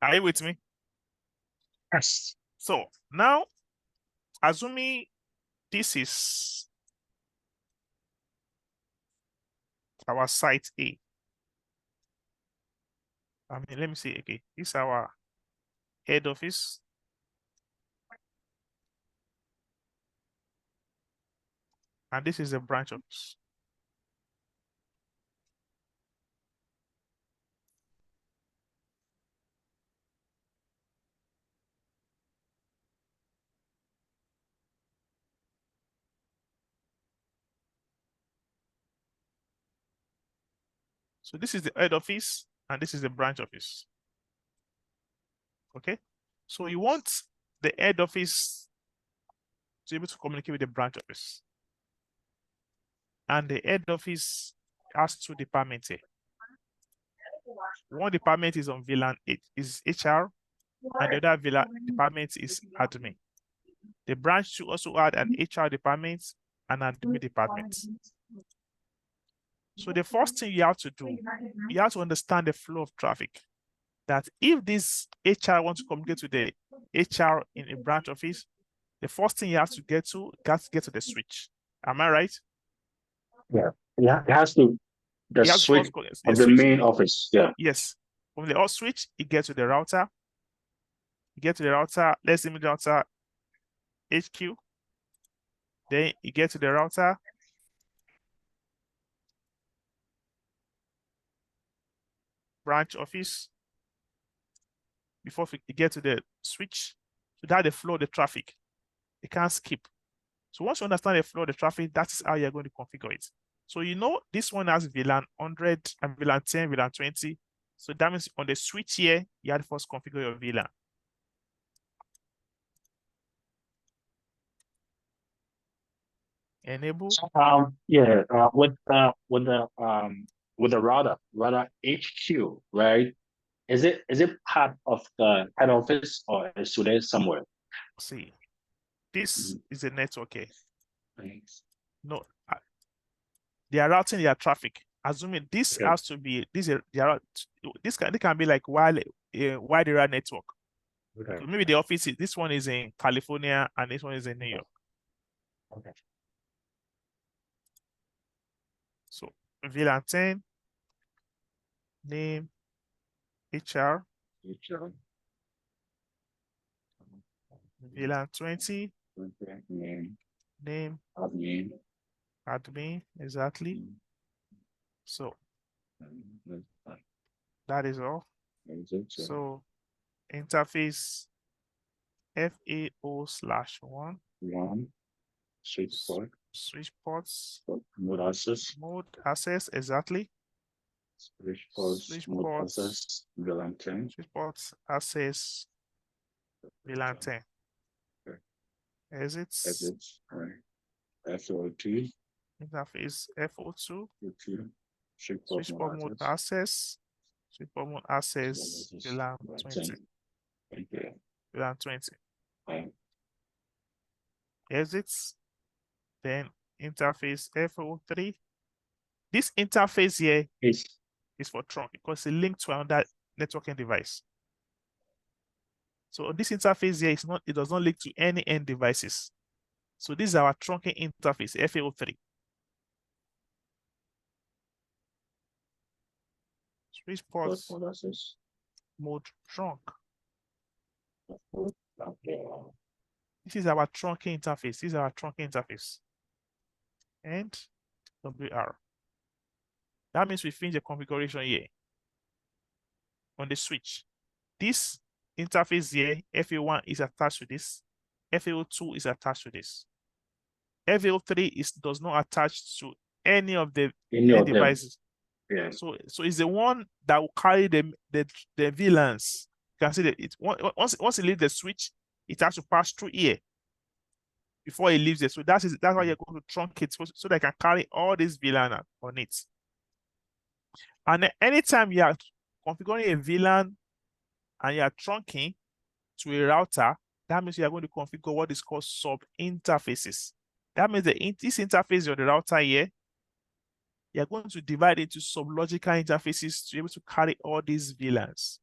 Are you with me? Yes. So now, assuming this is our site A. Let me see. Okay, this is our head office. And this is the branch office. So this is the head office, and this is the branch office. Okay. So you want the head office to be able to communicate with the branch office. And the head office has two departments here. One department is on VLAN, it is HR, and the other VLAN department is admin. The branch should also add an HR department and an admin department. So the first thing you have to do, you have to understand the flow of traffic. That if this HR wants to communicate with the HR in a branch office, the first thing you have to get to the switch. Am I right? Yeah. Yeah. It has to the It has to switch first connect the of the switch. main office. Yeah. Yes. From the off switch, it gets to the router. You get to the router. Let's image router HQ. Then you get to the router. Branch office. Before you get to the switch. So that's the flow of the traffic. You can't skip. So once you understand the flow of the traffic, that is how you're going to configure it. So you know this one has VLAN 100 and VLAN 10, VLAN 20. So that means on the switch here, you have to first configure your VLAN. Enable. Yeah. With the router HQ, right? Is it part of the head office or is it somewhere? See, this is a network here. Thanks. No, they are routing their traffic. Assuming this Okay. has to be this can be like wide area network. Okay. Maybe the office this one is in California and this one is in New York. Okay. So VLAN 10, name HR, Sure. VLAN 20, Okay. Name. name Admin. admin, exactly. So that is all. So interface FAO/1 One. Switch port. switch ports Mode access. mode access, exactly. Switch ports. Switch Mode ports access. VLAN 10. switch ports access VLAN 10. Okay. Exits Exit. Right. FO2. interface FO2 Switch switch port mode access switch port mode access VLAN 20 Okay. VLAN 20. Right. Exits, then interface FO3. This interface here Yes. is for trunk because it's linked to another networking device. So this interface here it does not link to any end devices. So this is our trunking interface, FAO3. Switch ports Mode access. mode trunk. Okay. This is our trunking interface. This is our trunking interface. And WR. That means we finish the configuration here on the switch. This interface here, FA1 is attached to this. FAO2 is attached to this. FAO3 does not attach to any of the devices. Yeah. So it's the one that will carry the VLANs. You can see that once it leaves the switch, it has to pass through here before it leaves it. So that's why you're going to truncate so they can carry all these VLAN on it. And anytime you are configuring a VLAN and you are trunking to a router, that means you are going to configure what is called sub-interfaces. That means this interface on the router here, you're going to divide into sub-logical interfaces to be able to carry all these VLANs.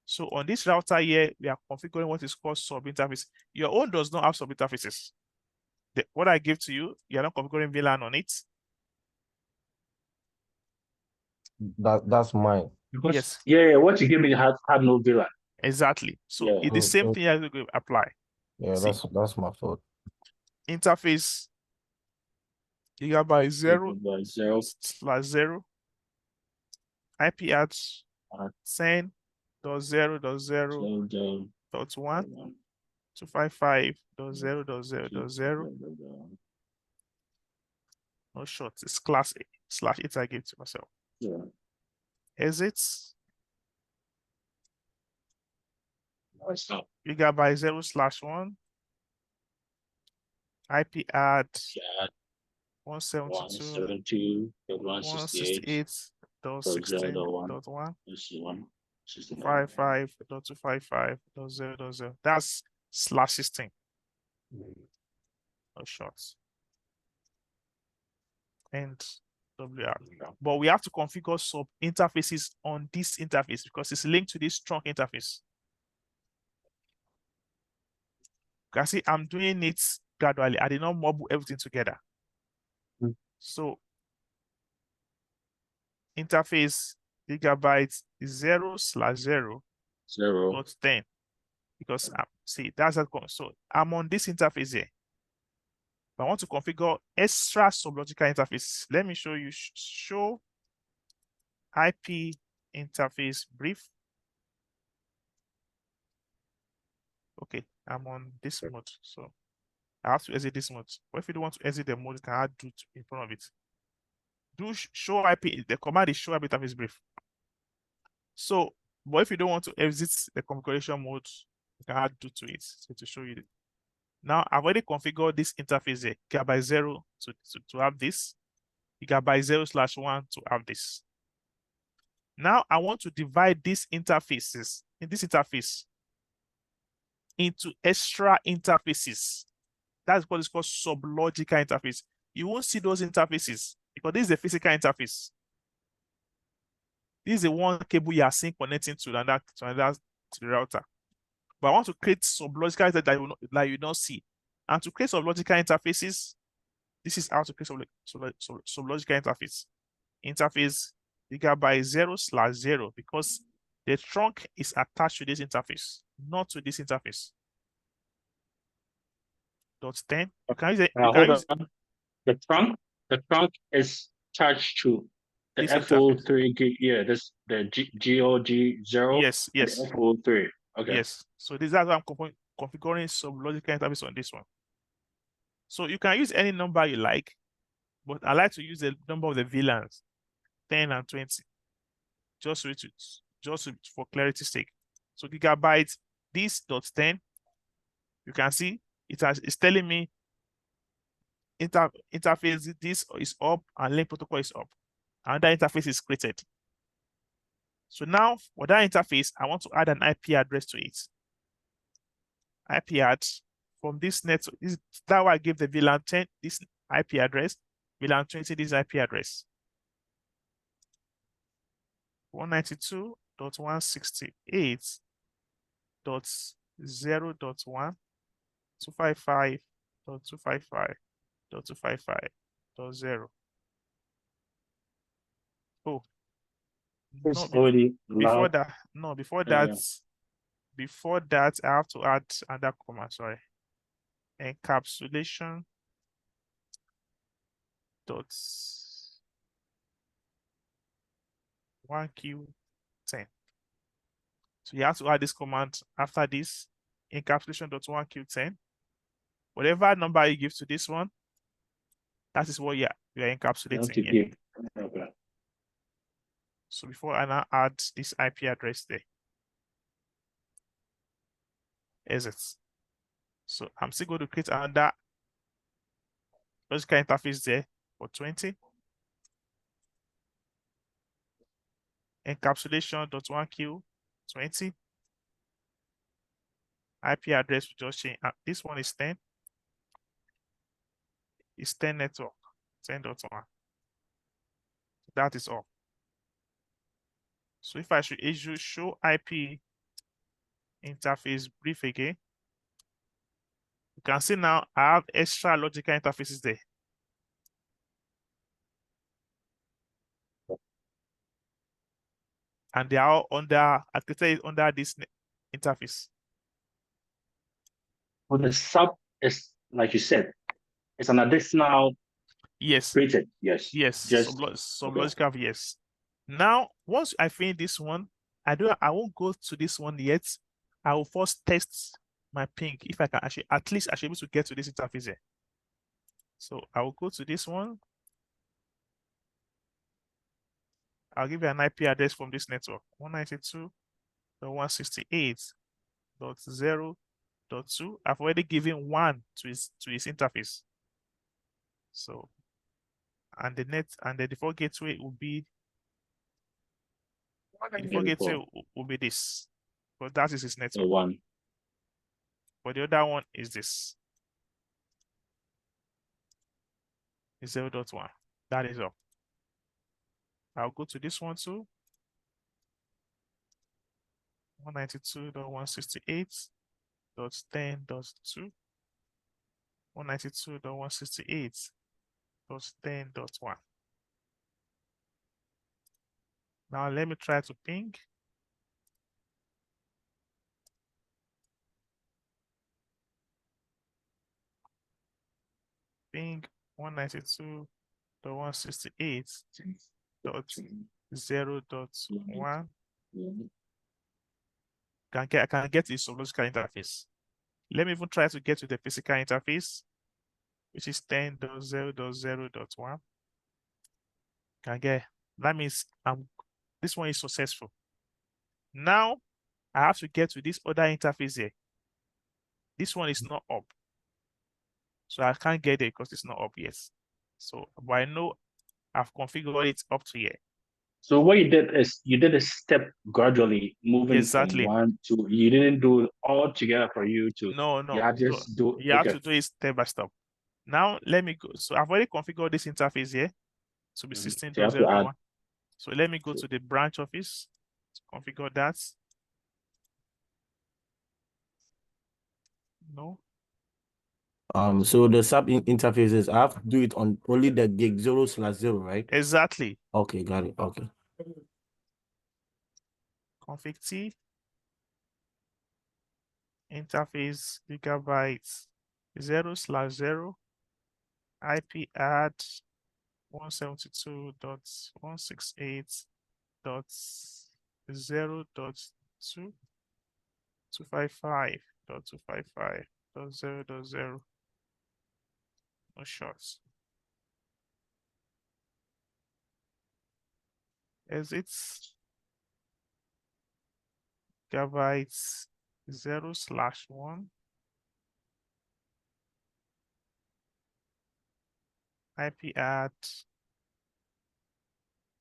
So on this router here, we are configuring what is called sub-interface. Your own does not have sub-interfaces. What I give to you, you're not configuring VLAN on it. That's mine. Because Yes, yeah, what you gave me had no VLAN. exactly. So Yeah. it's the same thing as we apply. Yeah, See. that's my fault. Interface gigabyte 0/0 IP at 10.0.0.1 255.0.0.0. No short. It's class A/8 I give to myself. Yeah. Exits Stop. gigabyte 0/1 IP at Yeah. 172.168.16.1 1. 55.255.0.0. That's /16. No shorts. And WR. But we have to configure sub interfaces on this interface because it's linked to this trunk interface. You can see I'm doing it gradually. I did not mob everything together. So interface gigabyte is 0/0.10 because see that's that. So I'm on this interface here. But I want to configure extra sublogical interface. Let me show you. Show IP interface brief. Okay, I'm on this mode, so I have to exit this mode. But if you don't want to exit the mode, you can add do in front of it. Do show IP. The command is show IP interface brief. So, but if you don't want to exit the configuration mode, you can add do to it. So to show you. Now I've already configured this interface here, gigabyte 0 to have this, gigabyte 0/1 to have this. Now I want to divide these interfaces in this interface into extra interfaces. That's what is called sublogical interface. You won't see those interfaces because this is the physical interface. This is the one cable you are seeing connecting to the router. But I want to create sublogical interfaces that you don't see. And to create sublogical interfaces, this is how to create sublogical interface. Interface gigabyte 0/0 because the trunk is attached to this interface, not to this interface. .10. You can use it. Hold on. The trunk is charged to the This FO3 gig. Yeah, this the GOG0. Yes, yes. And the FO3. Okay. Yes. So this is how I'm configuring sublogical interface on this one. So you can use any number you like, but I like to use the number of the VLANs, 10 and 20, just for clarity's sake. So gigabyte this .10, you can see it's telling me interface this is up and link protocol is up. Another interface is created. So now for that interface, I want to add an IP address to it. IP add from this network. That's why I gave the VLAN 10 this IP address, VLAN 20 this IP address. 192.168.0.1 255.255.255.0. Oh, It's no, already before loud. that, no, before Yeah. that, I have to add another command, sorry. Encapsulation dot 1Q10. So you have to add this command after this encapsulation.1Q10. Whatever number you give to this one, that is what you're encapsulating here. Okay. So before I now add this IP address there, exit. So I'm still going to create another logical interface there for 20. Encapsulation.1Q20. IP address we just change. This one is 10. It's 10 network, 10.1. That is all. So if I should issue show IP interface brief again. You can see now I have extra logical interfaces there. And they are all under, architecture is under this interface. But the sub is, like you said, it's an additional Yes, created. Yes. yes, Just sublogical, yes. Now, once I finish this one, I won't go to this one yet. I will first test my ping if I can actually, at least I should be able to get to this interface here. So I will go to this one. I'll give you an IP address from this network, 192.168.0.2. I've already given 1 to its interface. So, and the default gateway will be this. But that is its network. the one. But the other one is this. Is 0.1. That is all. I'll go to this one too. 192.168.10.2. 192.168.10.1. Now let me try to ping. Ping 192.168.0.1. I can get the sublogical interface. Let me even try to get to the physical interface, which is 10.0.0.1. Can get, that means this one is successful. Now I have to get to this other interface here. This one is not up. So I can't get it because it's not up yet. So, but I know I've configured it up to here. So what you did is you did a step gradually moving Exactly. from 1 to, you didn't do it all together for you to. No. You have just do. You have to do it step by step. Now let me go. So I've already configured this interface here to be 16.0.1. So let me go to the branch office to configure that. No. So the sub interfaces, I have to do it on only the gig 0/0, right? Exactly. Okay, got it. Okay. Config T. Interface gigabytes 0/0 IP add 172.168.0.2 255.255.0.0. No shorts. Exit gigabytes 0/1 IP add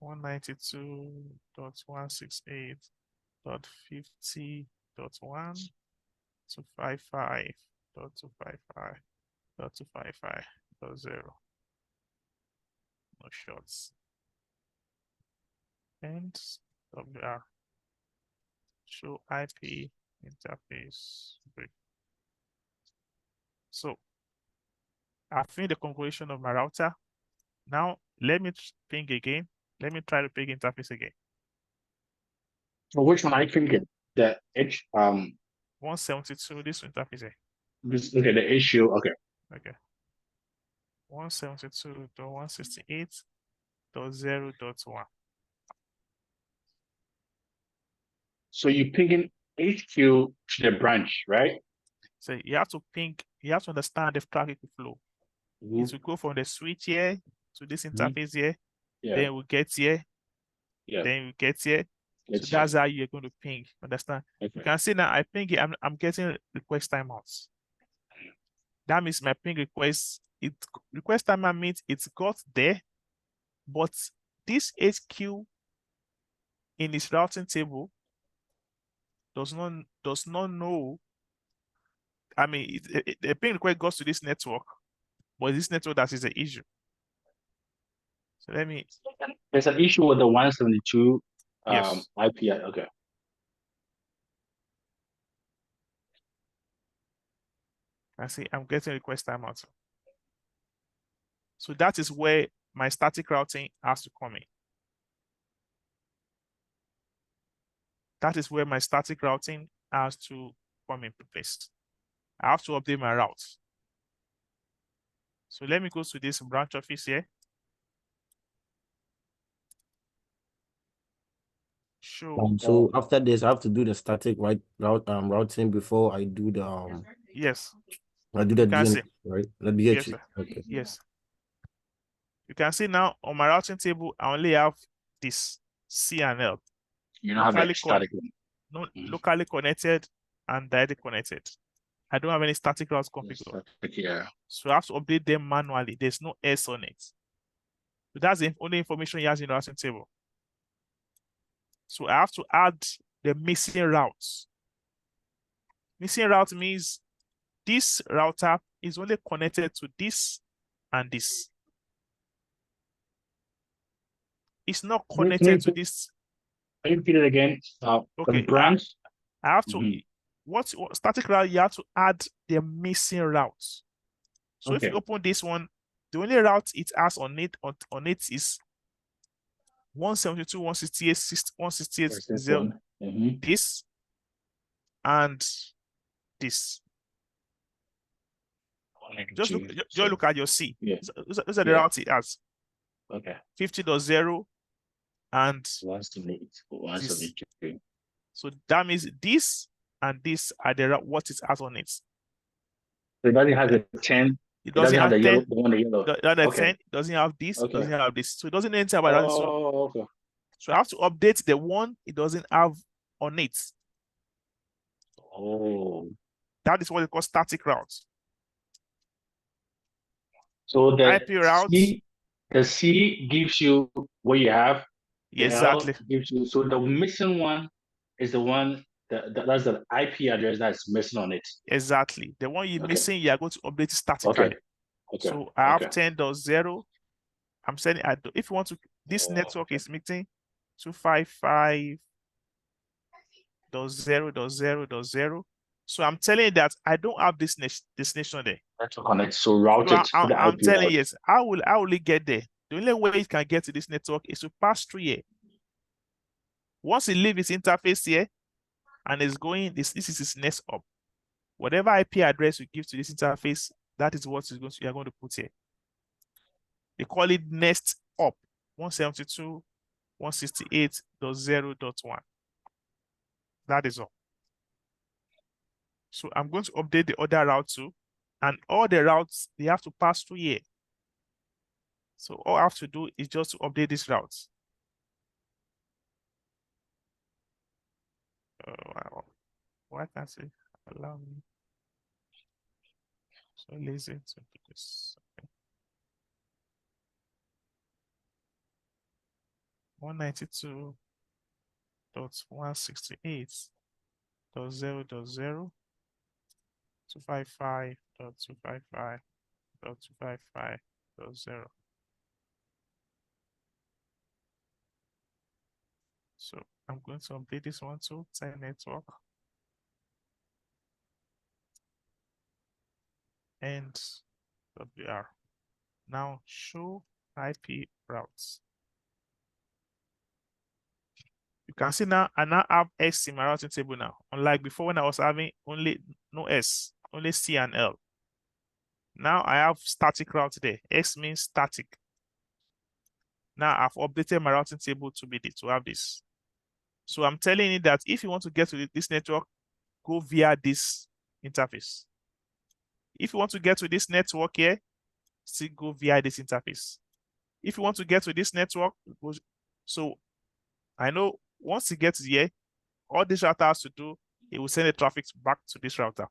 192.168.50.1 255.255.255.0. No shorts. And WR. Show IP interface brief. So I finished the configuration of my router. Now let me ping again. Let me try to ping interface again. So which one are you thinking? The H 172, this interface here. okay, the issue. Okay. Okay. 172.168.0.1. So you pinging HQ to the branch, right? So you have to ping, you have to understand the traffic flow. It will go from the switch here to this interface here. Yeah. Then we get here. Yeah. Then we get here. So It's that's how you're going to ping. Understand? You okay. can see now I ping it, I'm getting request timeouts. That means my ping request timeout means it's got there, but this HQ in its routing table does not know. I mean, the ping request goes to this network, but this network that is the issue. So let me. There's an issue with the 172 Yes. IP. Okay. I see I'm getting request timeout. So that is where my static routing has to come in. That is where my static routing has to come in place. I have to update my route. So let me go to this branch office here. Show. So after this, I have to do the static routing before I do the Yes. I do the You can DNS, see. right? The Yes, DHU. sir. Okay. Yes. You can see now on my routing table, I only have this C and L. You don't have Locally a static. locally connected and directly connected. I don't have any static routes configured. Yeah. So I have to update them manually. There's no S on it. So that's the only information he has in the routing table. So I have to add the missing routes. Missing route means this router is only connected to this and this. It's not connected to this. Can you repeat it again? Okay, The branch. I have to, what static route, you have to add the missing routes. So if you open this one, the only route it has on it is 172.168.0. This and this. Just look at your C. Yeah. Those are the routes it has. Okay. 50.0 and 172. so that means this and this are the what it has on it. So it doesn't have the 10. It doesn't have the 10. yellow, the one the yellow. The 10 doesn't have this, doesn't have this. So it doesn't know anything about that. Okay. So I have to update the one it doesn't have on it. Oh. That is what it calls static routes. So the IP routes. The C gives you what you have. Exactly. The L gives you, so the missing one is the one that's the IP address that's missing on it. Exactly. The one you're missing, you are going to update it statically. Okay. So I have 10.0. I'm saying if you want to, this network is mixing 255.0.0.0. So I'm telling you that I don't have this destination there. Network connect. So route it to the IP I'm telling route. you, yes, I will get there. The only way it can get to this network is to pass through here. Once it leaves its interface here and is going, this is its next up. Whatever IP address you give to this interface, that is what you are going to put here. They call it next up 172.168.0.1. That is all. So I'm going to update the other route too. And all the routes, they have to pass through here. So all I have to do is just to update this route. Why can't it allow me? So lazy to do this. Okay. 192.168.0.0 255.255.255.0. So I'm going to update this one to 10 network and WR. Now show IP routes. You can see now I now have S in my routing table now. Unlike before when I was having only no S, only C and L. Now I have static route there. S means static. Now I've updated my routing table to have this. So I'm telling you that if you want to get to this network, go via this interface. If you want to get to this network here, still go via this interface. If you want to get to this network, so I know once you get here, all this router has to do, it will send the traffic back to this router.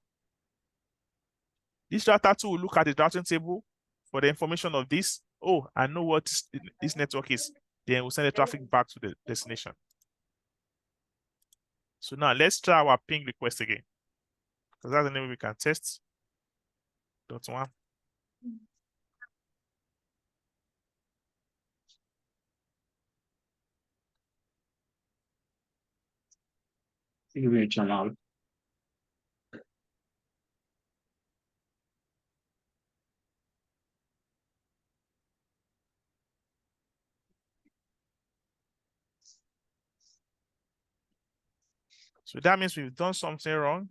This router too will look at the routing table for the information of this. Oh, I know what this network is. Then we'll send the traffic back to the destination. So now let's try our ping request again, because that's the name we can test. .1. Give me a channel. So that means we've done something wrong,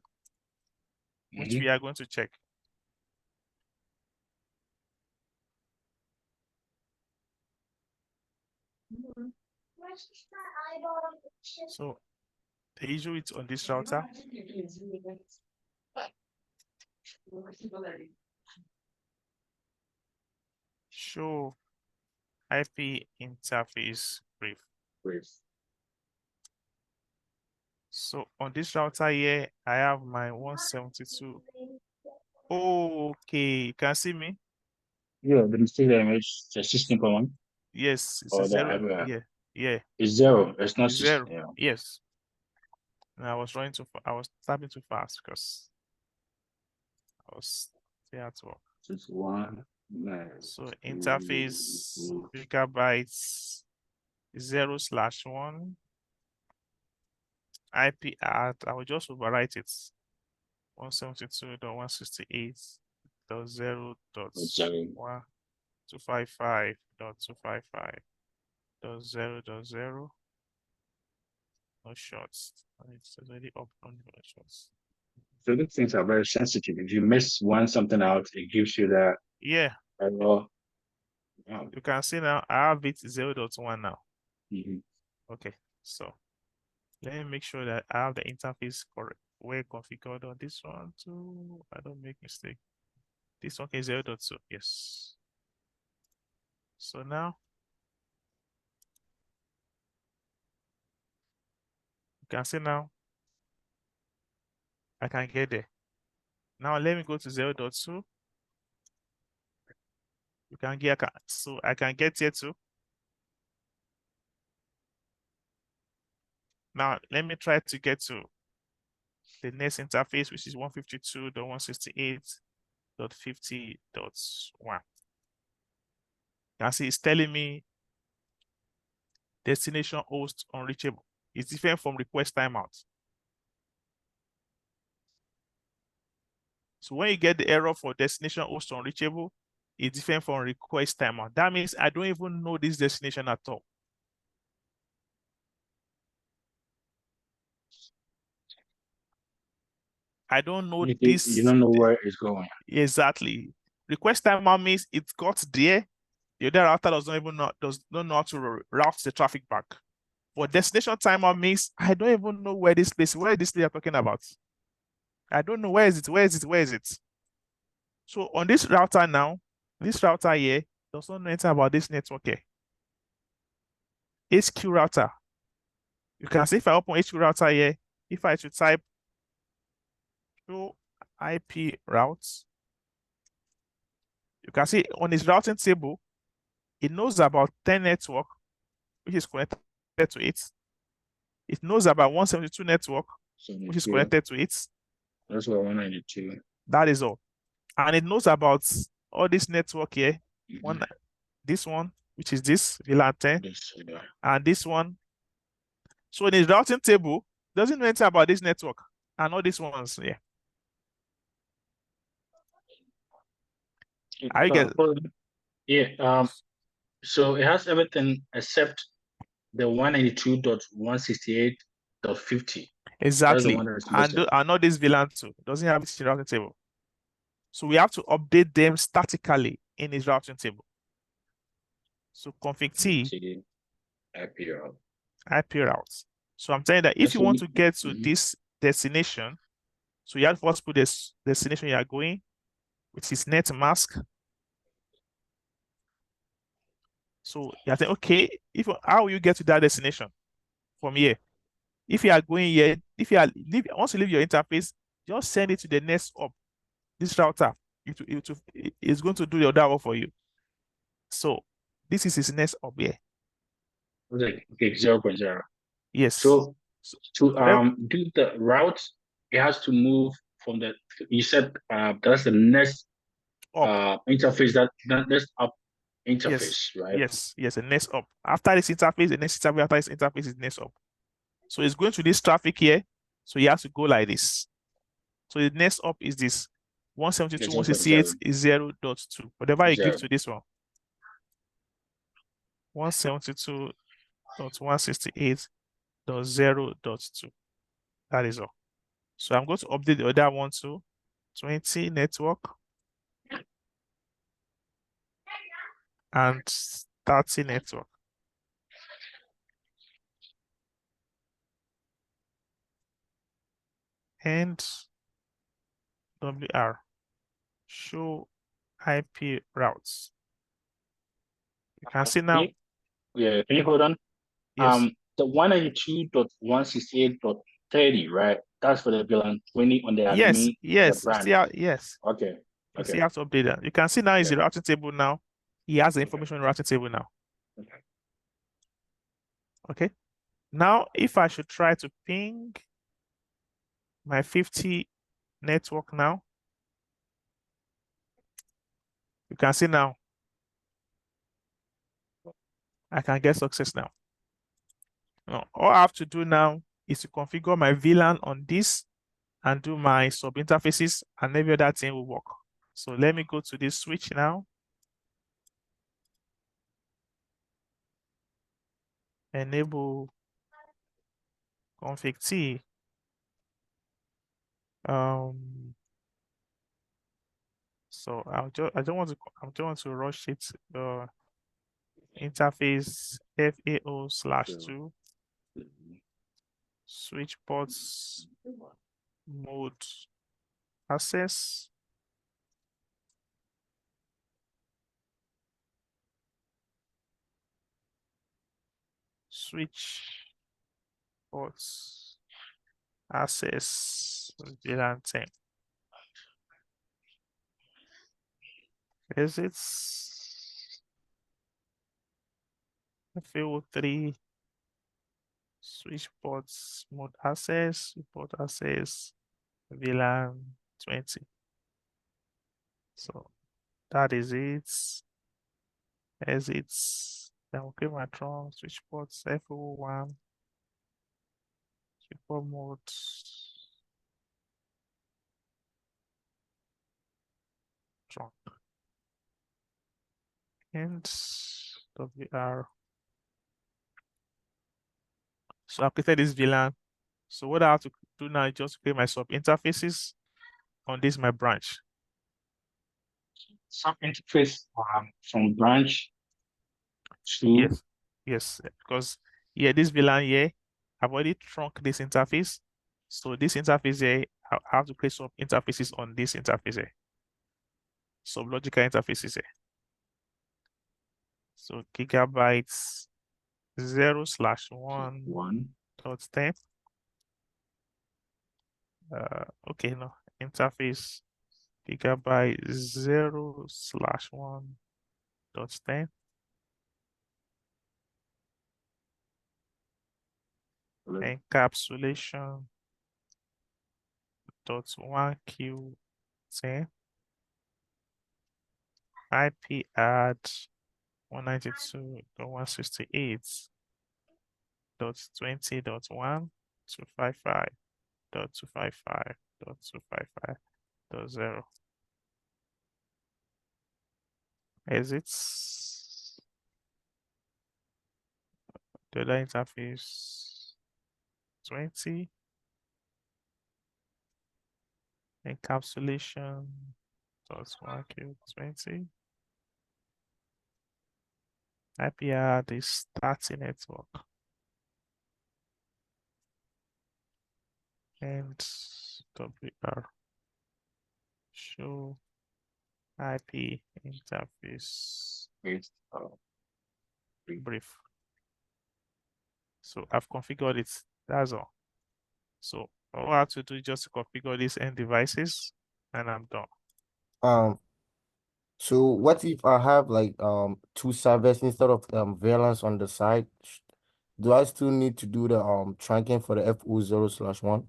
which we are going to check. So the issue is on this router. Show IP interface brief. So on this router here, I have my 172. Okay, you can see me? Yeah, the mistake image the 16.1. Yes, it's Or a the zero. error. Yeah, yeah. It's 0. It's not It's 0. Yeah. Yes. And I was running too I was typing too fast because I was there at work. It's 1. So interface gigabytes 0/1 IP at, I will just overwrite it. 172.168.0.1.255.255.0.0. No shots. It's already up on the shots. So these things are very sensitive. If you miss something out, it gives you that Yeah. error. You can see now I have it 0.1 now. Okay, so let me make sure that I have the interface correct. Well configured on this one too. I don't make mistake. This one is 0.2. Yes. So now you can see now I can get there. Now let me go to 0.2. You can get so I can get here too. Now let me try to get to the next interface, which is 152.168.50.1. You can see it's telling me destination host unreachable. It's different from request timeout. So when you get the error for destination host unreachable, it's different from request timeout. That means I don't even know this destination at all. I don't know this. You don't know where it's going. Exactly. Request timeout means it got there. The other router does not know how to route the traffic back. But destination timeout means I don't even know where this place you're talking about. I don't know where is it. So on this router now, this router here does not know anything about this network here. HQ router. You can see if I open HQ router here, if I should type show IP routes, you can see on his routing table, it knows about 10 network, which is connected to it. It knows about 172 network, which is connected to it. That's what 192. That is all. And it knows about all this network here. This one, which is this VLAN 10, and this one. So in his routing table, doesn't know anything about this network and all these ones. Yeah. I get. Yeah. So it has everything except the 192.168.50. Exactly. And not this VLAN 2. It doesn't have its routing table. So we have to update them statically in his routing table. So config T IP routes. So I'm telling you that if you want to get to this destination, so you have to first put this destination you are going, which is net mask. So you think, okay, how will you get to that destination from here? If you are going here, once you leave your interface, just send it to the next up. This router, it's going to do the other one for you. So this is his next up here. Okay, 0.0. Yes. So to do the route, it has to move from the. You said that's the next interface. That next up interface, yes. right? Yes, the next up. After this interface, the next interface after this interface is next up. So it's going to this traffic here. So you have to go like this. So the next up is this 172.168 is 0.2. Whatever you give to this one. 172.168.0.2. That is all. So I'm going to update the other one to 20 network and 30 network. And WR, show IP routes. You can see now. Yeah, can you hold on? Yes. The 192.168.30, right? That's for the VLAN 20 on the Yes, admin, yes. the branch. Yes. Okay. You Okay. see how to update that. You can see now is the Okay. routing table now. He has the information in the routing table now. Okay. Okay. Now, if I should try to ping my 50 network now, you can see now I can get success now. Now, all I have to do now is to configure my VLAN on this and do my sub interfaces, and every other thing will work. So let me go to this switch now. Enable config T. So I don't want to rush it. Interface FAO/2 switch ports mode access. Switch ports access VLAN 10. Is it FAO3 switch ports mode access, port access VLAN 20. So that is it. Exits. Then we'll create my Tron switch ports FO1 switch port mode. Tron and WR. So I created this VLAN. So what I have to do now is just create my sub interfaces on this my branch. Sub interface from branch to Yes, because this VLAN here, I've already trunk this interface. So this interface here, I have to create some interfaces on this interface here. Sub logical interfaces here. So gigabytes 0/1.10. Okay, no, interface gigabyte 0/1.10. Encapsulation .1Q10. IP add 192.168.255.255.255.0. Exits. The other interface 20. Encapsulation .1Q20. IP add is starting network. And WR show IP interface brief. So I've configured it. That's all. So all I have to do is just to configure these end devices, and I'm done. So what if I have like two servers instead of VLANs on the side? Do I still need to do the trunking for the FO0/1?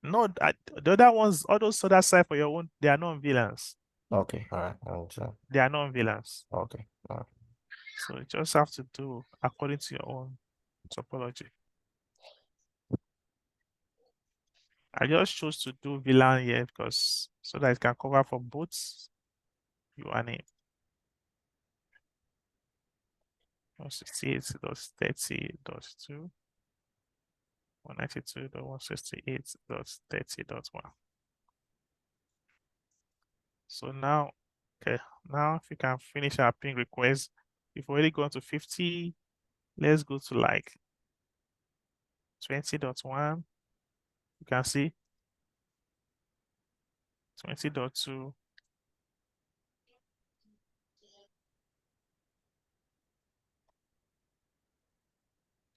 No, the other ones, all those other side for your own, they are non VLANs. Okay, all right, I understand. They are non VLANs. Okay, all right. So you just have to do according to your own topology. I just chose to do VLAN here because so that it can cover for both you and him. 168.30.2. 192.168.30.1. So now, okay, now if you can finish our ping request, we've already gone to 50. Let's go to like 20.1. You can see 20.2.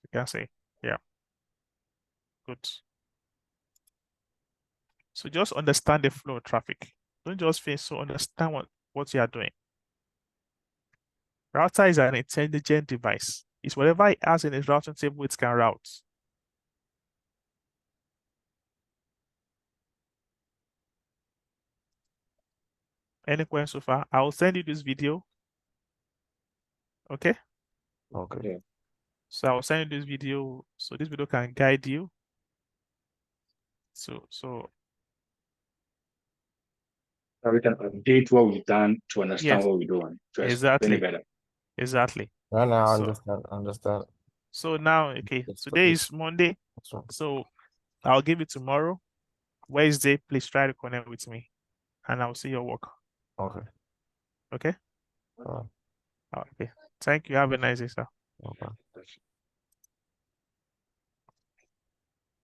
You can see, yeah, good. So just understand the flow of traffic. Don't just think, so understand what you are doing. Router is an intelligent device. It's whatever it has in its routing table, it can route. Any questions so far? I will send you this video. Okay? Okay. Yeah. So I will send you this video. So this video can guide you. So We can update what we've done to understand yes, what we're doing. To explain exactly. it better. Exactly. No, no, I So understand. so now, okay, It's today okay. is Monday. So, So I'll give it tomorrow. Wednesday, please try to connect with me and I'll see your work. okay. Okay? Uh, Okay. Thank you. Have a nice day, sir. okay.